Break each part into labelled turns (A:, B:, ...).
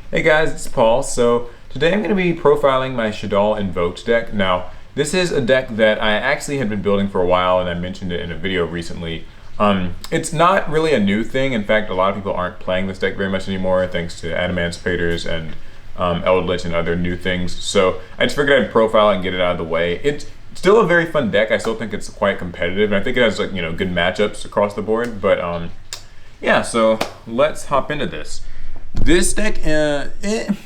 A: Hey guys, it's Paul. So today I'm going to be profiling my Shaddoll Invoked deck. Now, this is a deck that I actually had been building for a while, and I mentioned it in a video recently. It's not really a new thing. In fact, a lot of people aren't playing this deck very much anymore, thanks to Adamantivators and Eldritch and other new things. So I just figured I'd profile it and get it out of the way. It's still a very fun deck. I still think it's quite competitive, and I think it has good matchups across the board. But yeah, so let's hop into this. This deck, it's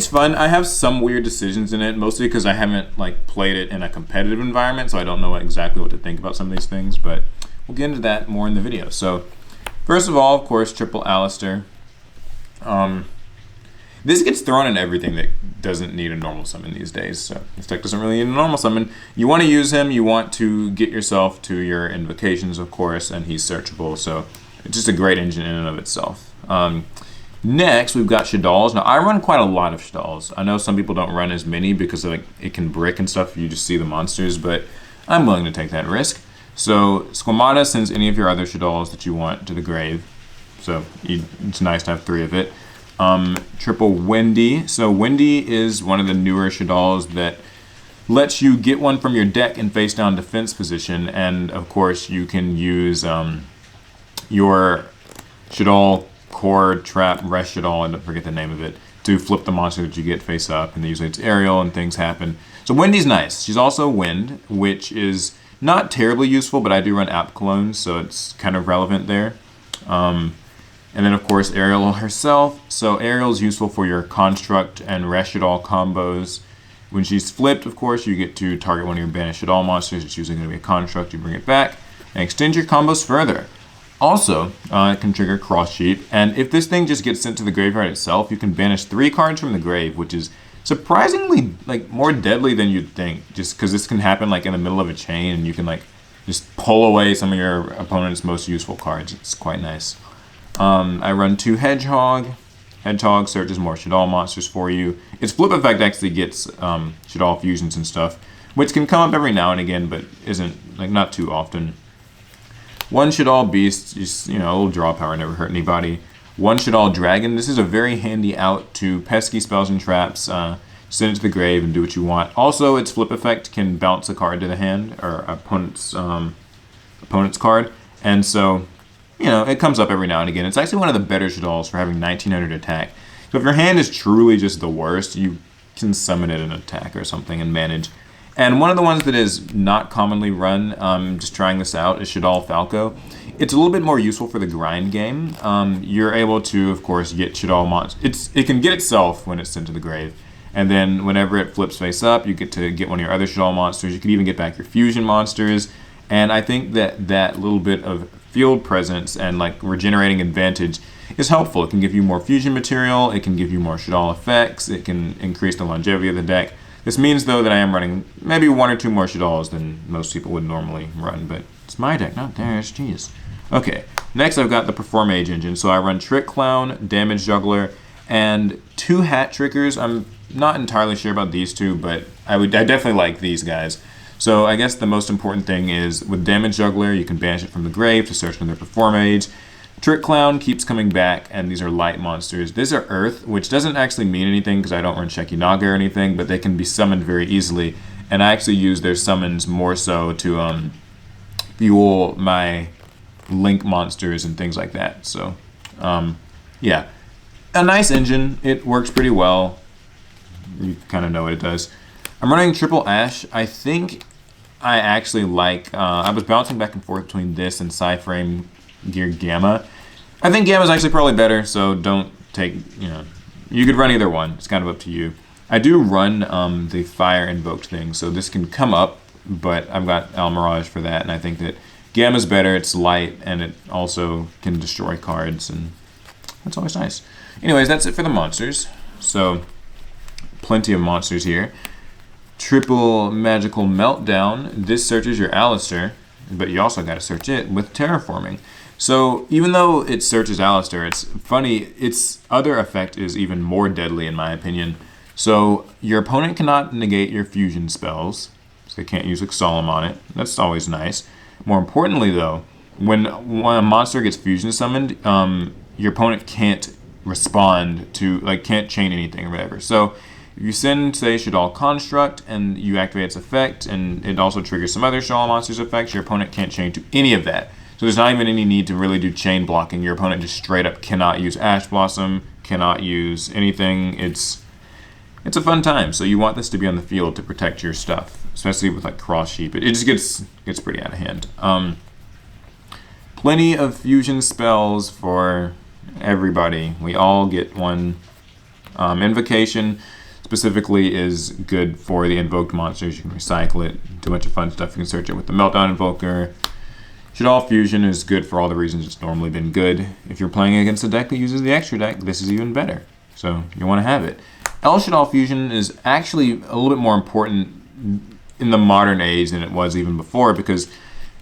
A: fun. I have some weird decisions in it, mostly because I haven't played it in a competitive environment, so I don't know exactly what to think about some of these things. But we'll get into that more in the video. So, first of all, of course, triple Alistair. This gets thrown in everything that doesn't need a normal summon these days. So this deck doesn't really need a normal summon. You want to use him. You want to get yourself to your invocations, of course, and he's searchable. So it's just a great engine in and of itself. Next, we've got Shaddolls. Now, I run quite a lot of Shaddolls. I know some people don't run as many because it can brick and stuff if you just see the monsters, but I'm willing to take that risk. So, Squamata sends any of your other Shaddolls that you want to the grave. So, it's nice to have 3 of it. Triple Wendy. So, Wendy is one of the newer Shaddolls that lets you get one from your deck in face down defense position, and of course, you can use your Shaddoll Core Trap Rest Shaddoll, I forget the name of it, to flip the monster that you get face up, and usually it's aerial and things happen. So Wendy's nice. She's also Wind, which is not terribly useful, but I do run App Clones, so it's kind of relevant there. And then of course Ariel herself. So Ariel's useful for your Construct and Rest Shaddoll combos. When she's flipped, of course, you get to target one of your banished Shaddoll monsters. It's usually going to be a Construct. You bring it back and extend your combos further. Also, it can trigger Cross Sheep, and if this thing just gets sent to the graveyard itself, you can banish 3 cards from the grave, which is surprisingly more deadly than you'd think, just because this can happen in the middle of a chain, and you can just pull away some of your opponent's most useful cards. It's quite nice. I run 2 Hedgehog. Hedgehog searches more Shaddoll monsters for you. Its flip effect actually gets Shaddoll fusions and stuff, which can come up every now and again, but isn't not too often. 1 Shaddoll Beast, just, a little draw power, never hurt anybody. 1 Shaddoll Dragon, this is a very handy out to pesky spells and traps, send it to the grave and do what you want. Also, its flip effect can bounce a card to the hand, or opponent's card, and so, it comes up every now and again. It's actually one of the better Shaddolls for having 1900 attack. So if your hand is truly just the worst, you can summon it in attack or something and manage. And one of the ones that is not commonly run, just trying this out, is Shaddoll Falco. It's a little bit more useful for the grind game. You're able to, of course, get Shaddoll monsters. It can get itself when it's sent to the grave. And then whenever it flips face up, you get to get one of your other Shaddoll monsters. You can even get back your fusion monsters. And I think that little bit of field presence and regenerating advantage is helpful. It can give you more fusion material. It can give you more Shaddoll effects. It can increase the longevity of the deck. This means, though, that I am running maybe 1 or 2 more Shaddolls than most people would normally run, but it's my deck, not theirs. Jeez. Okay, next I've got the Perform Mage engine. So I run Trick Clown, Damage Juggler, and 2 Hat Trickers. I'm not entirely sure about these 2, but I definitely like these guys. So I guess the most important thing is with Damage Juggler, you can banish it from the grave to search another Perform Mage. Trick Clown keeps coming back, and these are light monsters. These are Earth, which doesn't actually mean anything because I don't run Shekinaga or anything, but they can be summoned very easily. And I actually use their summons more so to fuel my Link monsters and things like that. So, yeah. A nice engine. It works pretty well. You kind of know what it does. I'm running Triple Ash. I think I actually I was bouncing back and forth between this and Psyframe Gear Gamma. I think Gamma is actually probably better, so don't take, you could run either one. It's kind of up to you. I do run the Fire Invoked thing, so this can come up, but I've got El Mirage for that, and I think that Gamma's better. It's light, and it also can destroy cards, and that's always nice. Anyways, that's it for the monsters. So, plenty of monsters here. Triple Magical Meltdown. This searches your Alistair, but you also got to search it with Terraforming. So even though it searches Alistair, it's funny, its other effect is even more deadly in my opinion. So your opponent cannot negate your fusion spells, so they can't use Solemn on it. That's always nice. More importantly though, when a monster gets fusion summoned, your opponent can't respond to, like, can't chain anything or whatever. So if you send, say, Shaddoll Construct and you activate its effect, and it also triggers some other Shaddoll monster's effects, your opponent can't chain to any of that. So there's not even any need to really do chain blocking. Your opponent just straight up cannot use Ash Blossom, cannot use anything. It's a fun time. So you want this to be on the field to protect your stuff, especially with like Cross Sheep. It just gets pretty out of hand. Plenty of fusion spells for everybody. We all get one. Invocation specifically is good for the invoked monsters. You can recycle it, do a bunch of fun stuff. You can search it with the Meltdown Invoker. Shaddoll Fusion is good for all the reasons it's normally been good. If you're playing against a deck that uses the extra deck, this is even better. So you want to have it. Shaddoll Fusion is actually a little bit more important in the modern age than it was even before, because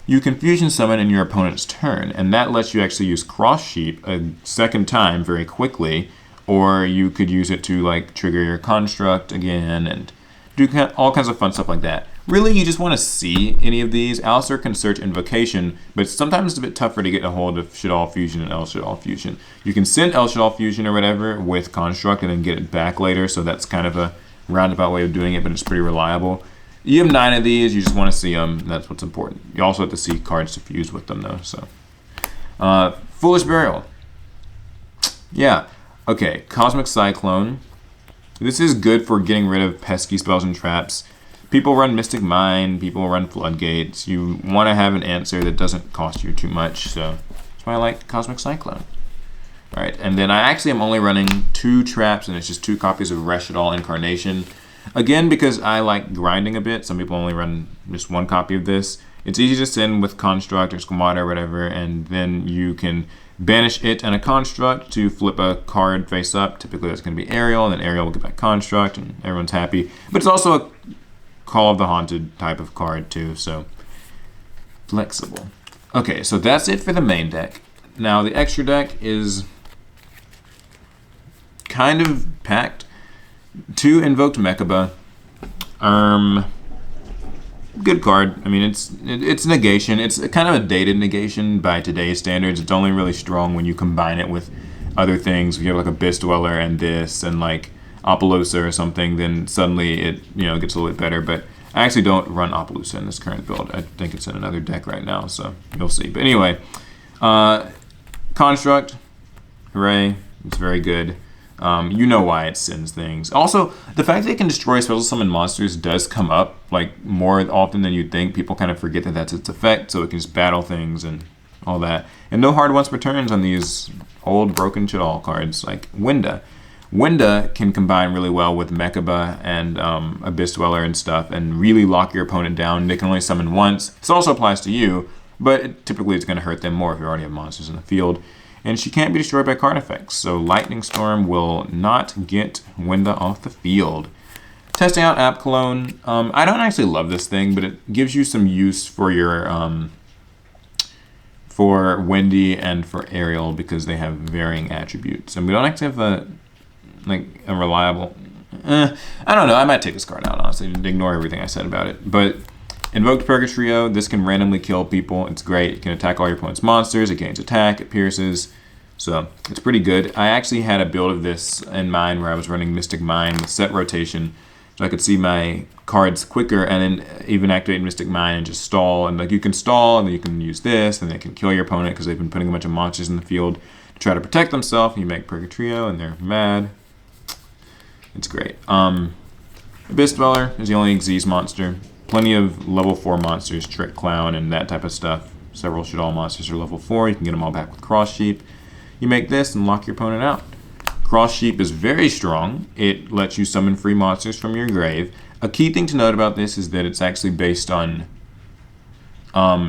A: you can fusion summon in your opponent's turn, and that lets you actually use Cross Sheep a second time very quickly, or you could use it to like trigger your construct again and do all kinds of fun stuff like that. Really, you just want to see any of these. Alistair can search Invocation, but sometimes it's a bit tougher to get a hold of Shaddoll Fusion and Shaddoll Fusion. You can send Shaddoll Fusion or whatever with Construct and then get it back later, so that's kind of a roundabout way of doing it, but it's pretty reliable. You have 9 of these, you just want to see them, that's what's important. You also have to see cards to fuse with them though, so. Foolish Burial. Yeah, okay, Cosmic Cyclone. This is good for getting rid of pesky spells and traps. People run Mystic Mine, people run Floodgates. You want to have an answer that doesn't cost you too much, so that's why I like Cosmic Cyclone. Alright, and then I actually am only running 2 traps, and it's just 2 copies of Shaddoll Incarnation. Again, because I like grinding a bit, some people only run just 1 copy of this. It's easy to send with Construct or Squamata or whatever, and then you can banish it and a Construct to flip a card face up. Typically that's going to be Ariel, and then Ariel will get back Construct, and everyone's happy. But it's also a Call of the Haunted type of card too, so flexible. Okay, so that's it for the main deck. Now the extra deck is kind of packed. 2 Invoked Mechaba. Good card. I mean, it's negation. It's kind of a dated negation by today's standards. It's only really strong when you combine it with other things. If you have like Abyss Dweller and this and like Apollousa or something, then suddenly it gets a little bit better. But I actually don't run Apollousa in this current build. I think it's in another deck right now, so you'll see. But anyway, Construct, hooray! It's very good. You know why it sends things. Also, the fact that it can destroy special summon monsters does come up like more often than you'd think. People kind of forget that that's its effect, so it can just battle things and all that. And no hard once returns on these old broken Shaddoll cards like Winda. Winda can combine really well with Mechaba and Abyss Dweller and stuff and really lock your opponent down. They can only summon once. This also applies to you, but typically it's going to hurt them more if you already have monsters in the field. And she can't be destroyed by card effects, so Lightning Storm will not get Winda off the field. Testing out App Clone. I don't actually love this thing, but it gives you some use for your for Wendy and for Ariel because they have varying attributes, and we don't actually have a reliable. I don't know. I might take this card out honestly and ignore everything I said about it, but. Invoked Purgatrio, this can randomly kill people. It's great. It can attack all your opponent's monsters. It gains attack. It pierces. So it's pretty good. I actually had a build of this in mind where I was running Mystic Mine with set rotation, so I could see my cards quicker and then even activate Mystic Mine and just stall. And like you can stall and then you can use this and they can kill your opponent because they've been putting a bunch of monsters in the field to try to protect themselves. You make Purgatrio and they're mad. It's great. Abyss Dweller is the only Xyz monster. Plenty of level 4 monsters, Trick Clown and that type of stuff. Several Shaddoll monsters are level 4. You can get them all back with Cross Sheep. You make this and lock your opponent out. Cross Sheep is very strong. It lets you summon free monsters from your grave. A key thing to note about this is that it's actually based on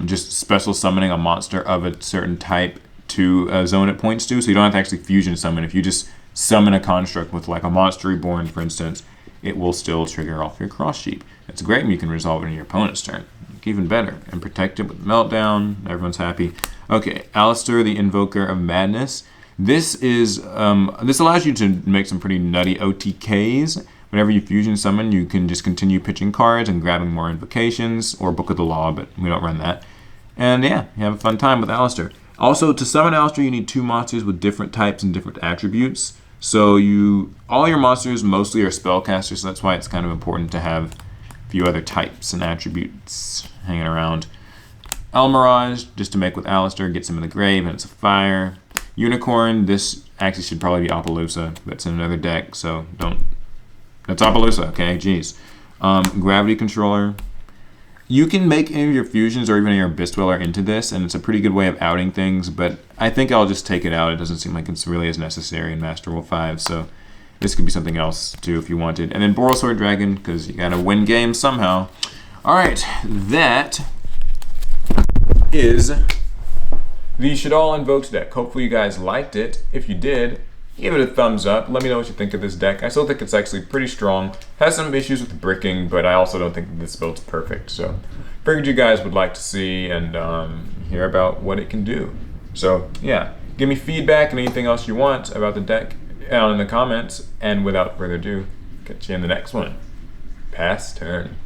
A: just special summoning a monster of a certain type to a zone it points to. So you don't have to actually fusion summon. If you just summon a construct with like a Monster Reborn, for instance, it will still trigger off your Cross Sheep. It's great when you can resolve it in your opponent's turn. Even better. And protect it with Meltdown. Everyone's happy. Okay, Alistair, the Invoker of Madness. This is this allows you to make some pretty nutty OTKs. Whenever you fusion summon, you can just continue pitching cards and grabbing more invocations, or Book of the Law, but we don't run that. And yeah, you have a fun time with Alistair. Also, to summon Alistair, you need 2 monsters with different types and different attributes. So all your monsters mostly are spellcasters, so that's why it's kind of important to have a few other types and attributes hanging around. Elmirage, just to make with Alistair, gets him in the grave, and it's a fire. Unicorn, this actually should probably be Appaloosa. That's in another deck, so don't. That's Appaloosa, okay? Jeez. Gravity Controller. You can make any of your fusions or even your Abyss Dweller into this, and it's a pretty good way of outing things, but I think I'll just take it out. It doesn't seem like it's really as necessary in Master Rule 5, so this could be something else too if you wanted. And then Borrelsword Dragon, because you gotta win games somehow. Alright, that is the Shaddoll Invoked deck. Hopefully you guys liked it. If you did, give it a thumbs up. Let me know what you think of this deck. I still think it's actually pretty strong. Has some issues with the bricking, but I also don't think that this build's perfect. So figured you guys would like to see and hear about what it can do. So yeah, give me feedback and anything else you want about the deck down in the comments. And without further ado, catch you in the next one. Pass turn.